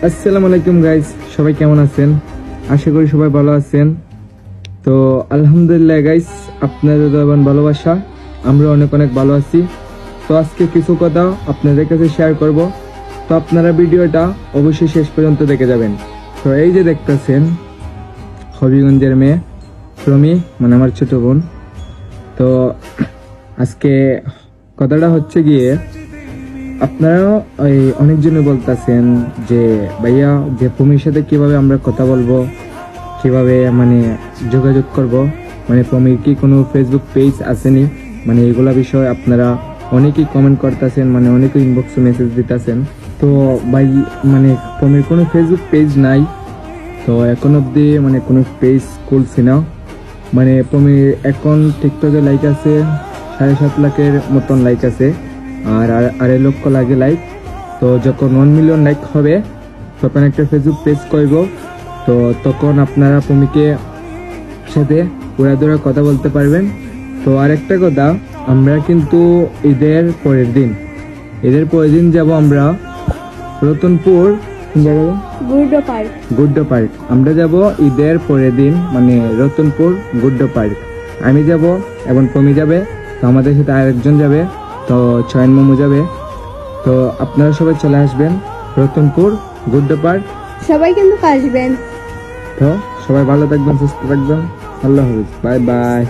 আসসালামু আলাইকুম গাইস, সবাই কেমন আছেন? আশা করি সবাই ভালো আছেন। তো আলহামদুলিল্লাহ গাইস, আপনাদের দয়াবান ভালোবাসা আমরা অনেক অনেক ভালো আছি। তো আজকে কিছু কথা আপনাদের কাছে শেয়ার করব। তো আপনারা ভিডিওটা অবশ্যই শেষ পর্যন্ত দেখে যাবেন। তো এই যে দেখতেছেন, হবিগঞ্জের মেয়ে প্রমি, মানে আমার ছোট বোন। তো আজকে কথাটা হচ্ছে গিয়ে, আপনারা ওই অনেকজনে বলতেছেন যে ভাইয়া, যে প্রমির সাথে কিভাবে আমরা কথা বলবো, কিভাবে মানে যোগাযোগ করব, মানে প্রমির কি কোনো ফেসবুক পেজ আসেনি, মানে এগুলা বিষয় আপনারা অনেকেই কমেন্ট করতেছেন, মানে অনেকে ইনবক্সে মেসেজ দিতেছেন। তো ভাই, মানে প্রমির কোনো ফেসবুক পেজ নাই। তো এখন অবধি মানে কোনো পেজ খুলছি না। মানে প্রমির এখন টিকটকে লাইক আছে 7.5 লাখের মতন লাইক আছে, আর 2.5 লক্ষ লাগে লাইক। তো যখন 1 মিলিয়ন লাইক হবে তখন একটা ফেসবুক পেজ করব। তো তখন আপনারা প্রমিকে সাথে পুরাদুরা কথা বলতে পারবেন। তো আরেকটা কথা, আমরা কিন্তু ঈদের পরের দিন যাব আমরা রতনপুর গুড্ডো পার্ক। আমরা যাব ঈদের পরের দিন, মানে রতনপুর গুড্ডো পার্ক। আমি যাব এবং প্রমি যাবে। তো আমাদের সাথে আরেকজন যাবে, তো চয়ন মামু যাবে। তো আপনারা সবাই চলে আসবেন রতনপুর গুড্ডো পার্ক। সবাই কিন্তু আসবেন। তো সবাই ভালো থাকবেন, সুস্থ থাকবেন। আল্লাহ হাফেজ, বাই বাই।